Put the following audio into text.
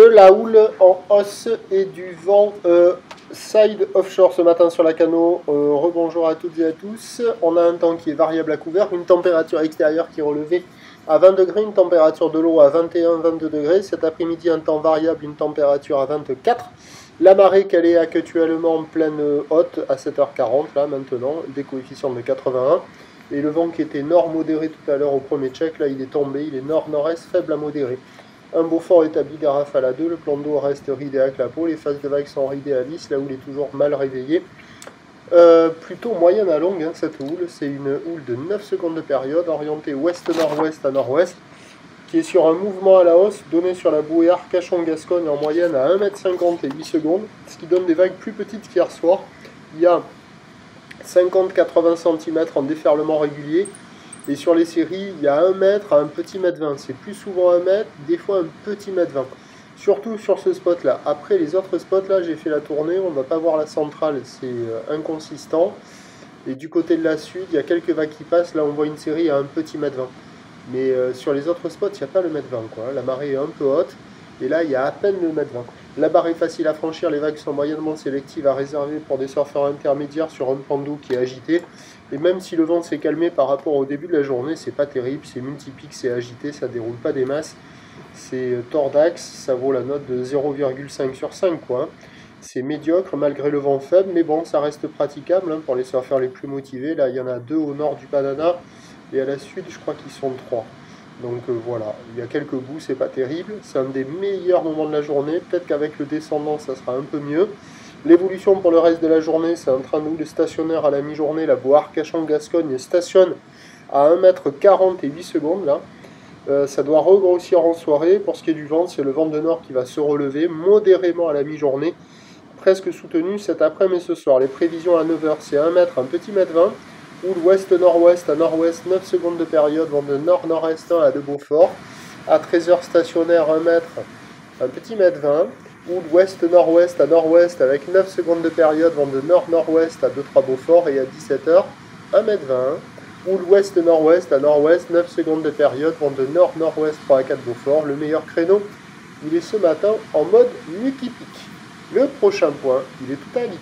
la houle en hausse et du vent side offshore ce matin sur la Cano. Rebonjour à toutes et à tous. On a un temps qui est variable à couvert, une température extérieure qui est relevée à 20 degrés, une température de l'eau à 21-22 degrés. Cet après-midi, un temps variable, une température à 24. La marée qu'elle est actuellement en pleine haute à 7h40, là maintenant, des coefficients de 81. Et le vent qui était nord-modéré tout à l'heure au premier check, là il est tombé, il est nord-nord-est, faible à modéré. Un Beaufort établi garafe à la 2, le plan d'eau reste ridé à clapot, les phases de vagues sont ridées à lisse, la houle est toujours mal réveillée. Plutôt moyenne à longue, hein, cette houle, c'est une houle de 9 secondes de période, orientée ouest-nord-ouest à nord-ouest, qui est sur un mouvement à la hausse, donné sur la bouée Arcachon-Gascogne en moyenne à 1,50 m et 8 secondes, ce qui donne des vagues plus petites qu'hier soir. Il y a 50-80 cm en déferlement régulier. Et sur les séries, il y a 1 mètre à un petit mètre 20. C'est plus souvent 1 mètre, des fois un petit mètre 20. Surtout sur ce spot-là. Après, les autres spots-là, j'ai fait la tournée. On ne va pas voir la centrale, c'est inconsistant. Et du côté de la sud, il y a quelques vagues qui passent. Là, on voit une série à un petit mètre 20. Mais sur les autres spots, il n'y a pas le mètre 20, quoi. La marée est un peu haute. Et là, il y a à peine le mètre 20. La barre est facile à franchir, les vagues sont moyennement sélectives à réserver pour des surfeurs intermédiaires sur un plan d'eau qui est agité. Et même si le vent s'est calmé par rapport au début de la journée, c'est pas terrible, c'est multipique, c'est agité, ça déroule pas des masses. C'est tordax, ça vaut la note de 0,5 sur 5, quoi. C'est médiocre malgré le vent faible, mais bon, ça reste praticable hein, pour les surfeurs les plus motivés. Là, il y en a 2 au nord du Banana, et à la sud, je crois qu'ils sont 3. Donc voilà, il y a quelques bouts, c'est pas terrible. C'est un des meilleurs moments de la journée. Peut-être qu'avec le descendant, ça sera un peu mieux. L'évolution pour le reste de la journée, c'est un train de houle stationnaire à la mi-journée. La bouée Arcachon-Gascogne stationne à 1,40 m et 8 secondes. Là. Ça doit regrossir en soirée. Pour ce qui est du vent, c'est le vent de nord qui va se relever modérément à la mi-journée. Presque soutenu cet après-midi et ce soir. Les prévisions à 9h, c'est 1 mètre, un petit mètre 20. Houle ouest-nord-ouest à nord-ouest, 9 secondes de période, vent de nord-nord-est 1 à de Beaufort. À 13h stationnaire, 1 mètre, un petit mètre 20. Houle ouest-nord-ouest à nord-ouest avec 9 secondes de période, vent de nord-nord-ouest à 2-3 Beaufort. Et à 17h, 1 mètre 20. Houle ouest-nord-ouest à nord-ouest, 9 secondes de période, vent de nord-nord-ouest 3 à 4 Beaufort. Le meilleur créneau, il est ce matin en mode multipique. Le prochain point, il est tout à lique.